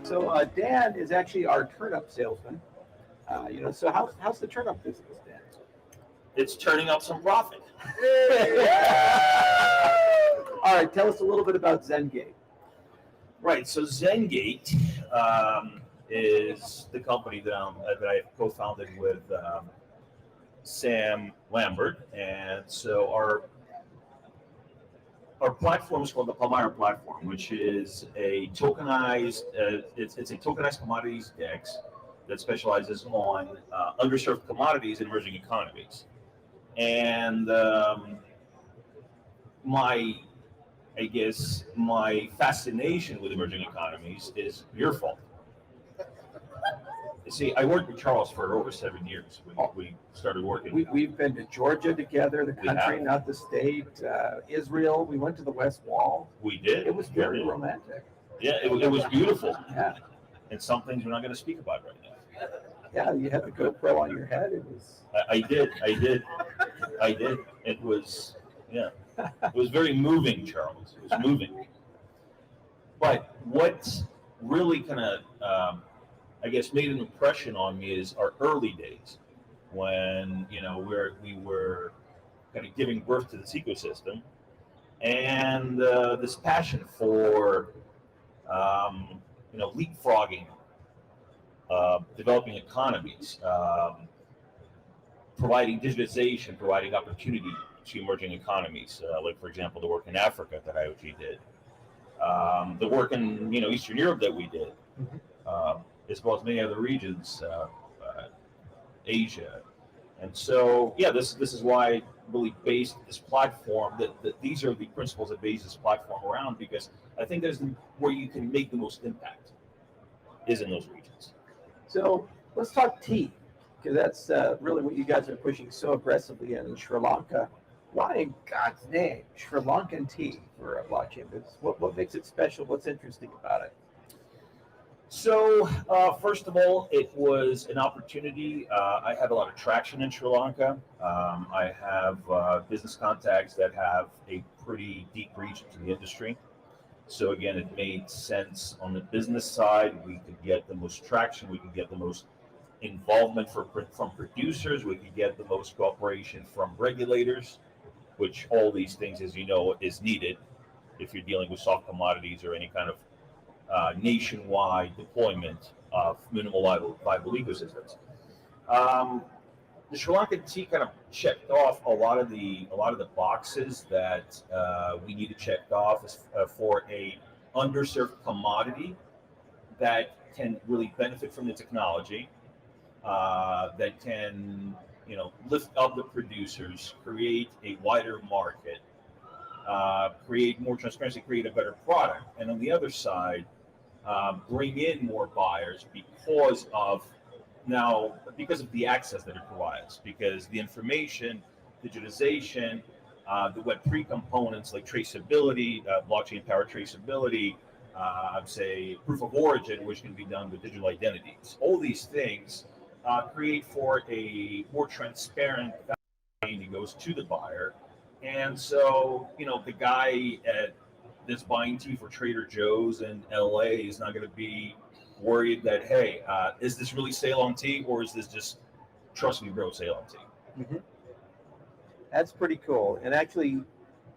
So Dan is actually our turnip salesman. So how's the turnip business, Dan? It's turning up some profit. All right, tell us a little bit about Zengate. Right. So Zengate is the company that I co-founded with Sam Lambert, and so our platform is called the Palmyra platform, which is a tokenized it's a tokenized commodities DEX that specializes on underserved commodities in emerging economies. And my fascination with emerging economies is your fault. You see, I worked with Charles for over 7 years. We started working. We've been to Georgia together, the country, not the state. Israel. We went to the West Wall. We did. It was very romantic. Yeah, it was beautiful. Yeah. And some things we're not going to speak about right now. Yeah, you had the GoPro on your head. It was. I did. It was, yeah. It was very moving, Charles. It was moving. But what really kind of, made an impression on me is our early days when, we were kind of giving birth to this ecosystem, and this passion for, leapfrogging, developing economies, providing digitization, providing opportunity to emerging economies, like, for example, the work in Africa that IOG did, the work in Eastern Europe that we did, as well as many other regions, Asia. And so, this is why I really based this platform, that these are the principles that base this platform around, because I think that's where you can make the most impact, is in those regions. So let's talk tea, because that's really what you guys are pushing so aggressively in Sri Lanka. Why in God's name Sri Lankan tea for a blockchain business? What makes it special? What's interesting about it? So, first of all, it was an opportunity. I have a lot of traction in Sri Lanka. I have business contacts that have a pretty deep reach into the industry. So again, it made sense on the business side. We could get the most traction. We could get the most involvement from producers. We could get the most cooperation from regulators, which all these things, as you know, is needed if you're dealing with soft commodities or any kind of nationwide deployment of minimal viable ecosystems. The Sri Lankan tea kind of checked off a lot of the boxes that we needed checked off for a underserved commodity that can really benefit from the technology, that can lift up the producers, create a wider market, create more transparency, create a better product, and on the other side, bring in more buyers because of the access that it provides, because the information, digitization, the Web3 components like traceability, blockchain-powered traceability, I'd say proof of origin, which can be done with digital identities. All these things create for a more transparent value that goes to the buyer. And so, the guy that's buying tea for Trader Joe's in LA is not going to be worried that, hey, is this really Ceylon tea, or is this just, trust me, bro, Ceylon tea? Mm-hmm. That's pretty cool. And actually,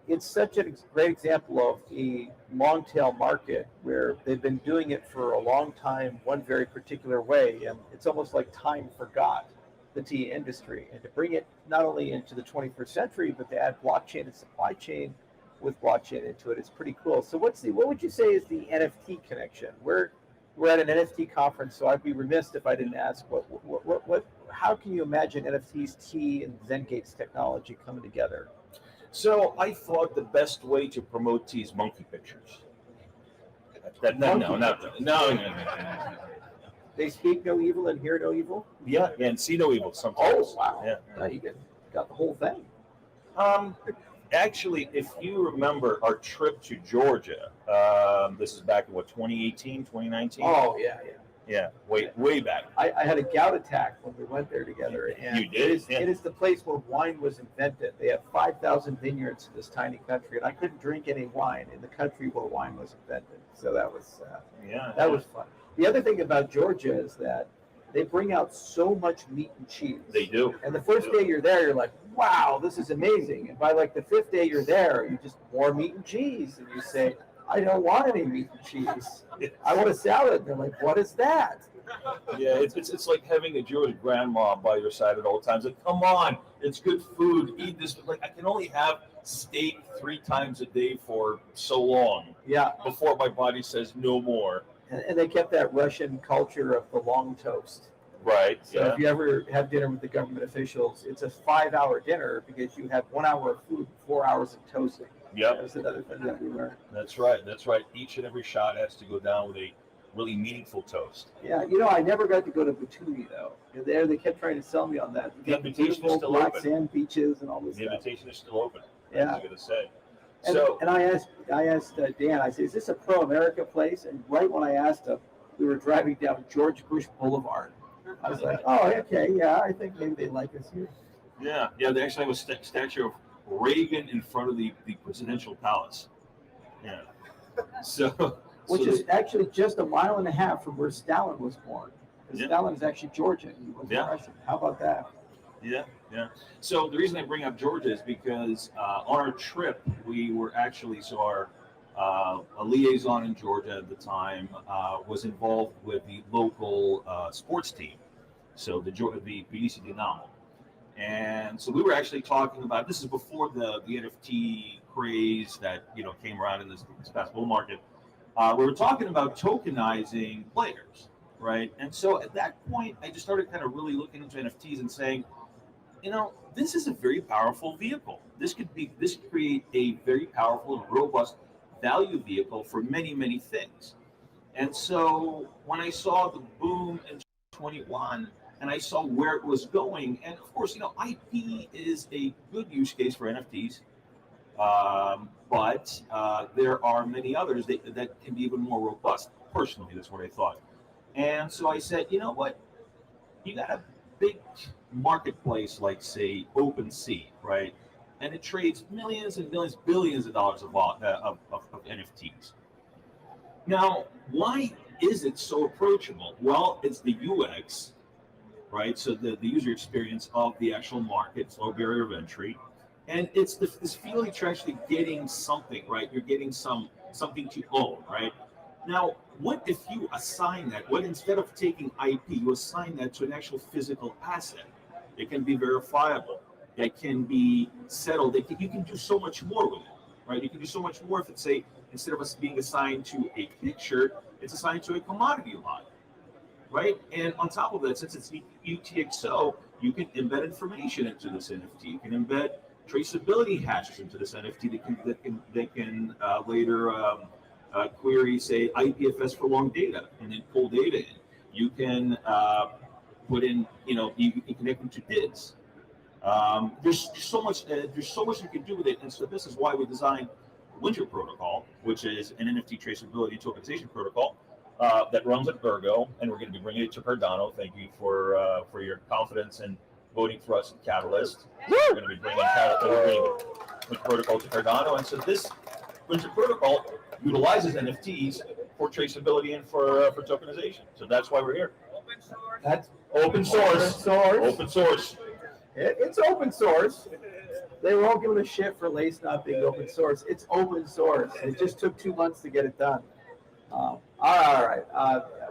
it's such a great example of a long tail market where they've been doing it for a long time, one very particular way. And it's almost like time forgot the tea industry. And to bring it not only into the 21st century, but to add blockchain and supply chain with blockchain into it is pretty cool. So what would you say is the NFT connection? We're at an NFT conference, so I'd be remiss if I didn't ask how can you imagine NFTs, tea, and Zengate's technology coming together? So I thought the best way to promote tea is monkey pictures. No. They speak no evil and hear no evil? Yeah, and see no evil sometimes. Oh, wow. Yeah. No, you got the whole thing. Actually, if you remember our trip to Georgia, this is back in 2018, 2019? Oh, yeah. Yeah, way back. I had a gout attack when we went there together. And you did? It is the place where wine was invented. They have 5,000 vineyards in this tiny country, and I couldn't drink any wine in the country where wine was invented. So that was that was fun. The other thing about Georgia is that they bring out so much meat and cheese. They do. And the first day you're there, you're like, wow, this is amazing. And by like the fifth day you're there, you just more meat and cheese. And you say, I don't want any meat and cheese. I want a salad. And they're like, what is that? Yeah, it's like having a Jewish grandma by your side at all times. Like, come on, it's good food. Eat this. Like, I can only have steak 3 times a day for so long. Yeah. Before my body says no more. And they kept that Russian culture of the long toast. Right. So if you ever have dinner with the government officials, it's a 5-hour dinner because you have 1 hour of food, 4 hours of toasting. Yep. That's another thing that we learned. That's right. That's right. Each and every shot has to go down with a really meaningful toast. Yeah, I never got to go to Batumi though. There, they kept trying to sell me on that. The invitation is still black open. Sand beaches and all this The stuff. invitation is still open. Yeah. I'm going to say. And I asked Dan. I said, "Is this a pro-America place?" And right when I asked him, we were driving down George Bush Boulevard. I was like, "Oh, okay, yeah. I think maybe they like us here." Yeah. They actually have a statue of Reagan in front of the presidential palace. Yeah. Which is actually just 1.5 miles from where Stalin was born. Yeah. Stalin is actually Georgian. He was Russian. How about that? Yeah. So the reason I bring up Georgia is because on our trip, we were actually, a liaison in Georgia at the time was involved with the local sports team, so the BDC Dynamo. And so we were actually talking about, this is before the NFT craze that came around in this past bull market. We were talking about tokenizing players, right? And so at that point, I just started kind of really looking into NFTs and saying, this is a very powerful vehicle. This could create a very powerful and robust value vehicle for many, many things. And so when I saw the boom in 21 and I saw where it was going, and of course, IP is a good use case for NFTs, but there are many others that can be even more robust. Personally, that's what I thought. And so I said, you know what? You got a big marketplace like, say, OpenSea, right? And it trades millions and millions, billions of dollars of NFTs. Now, why is it so approachable? Well, it's the UX, right? So the user experience of the actual market, it's low barrier of entry. And it's this feeling that you're actually getting something, right? You're getting something to own, right? Now, what if you assign that? What instead of taking IP, you assign that to an actual physical asset? It can be verifiable. It can be settled. You can do so much more with it, right? You can do so much more if it's instead of us being assigned to a picture, it's assigned to a commodity lot, right? And on top of that, since it's UTXO, you can embed information into this NFT. You can embed traceability hashes into this NFT that can later query, say, IPFS for long data and then pull data in. You can put in, you can connect them to DIDs. There's so much you can do with it, and so this is why we designed Winter Protocol, which is an NFT traceability tokenization protocol that runs at Ergo, and we're going to be bringing it to Cardano. Thank you for your confidence in voting for us at Catalyst. We're going to be bringing Winter Protocol to Cardano, and so this Winter Protocol utilizes NFTs for traceability and for tokenization. So that's why we're here. That's open source. Open source. It's open source. They were all giving a shit for Lace not being open source. It's open source. It just took 2 months to get it done. All right.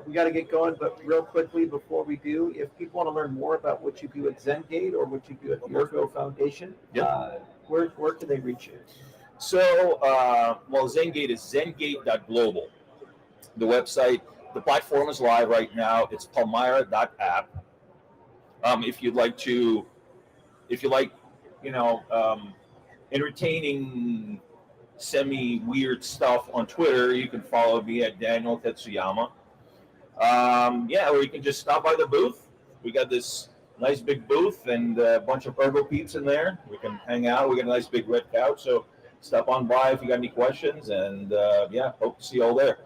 We got to get going, but real quickly before we do, if people want to learn more about what you do at Zengate or what you do at the Ergo Foundation, where can they reach you? So, Zengate is zengate.global. The website, the platform is live right now. It's palmyra.app. If you like, entertaining, semi-weird stuff on Twitter, you can follow me at Daniel Tetsuyama. Or you can just stop by the booth. We got this nice big booth and a bunch of Ergo peeps in there. We can hang out. We got a nice big red couch, so stop on by if you got any questions. And hope to see you all there.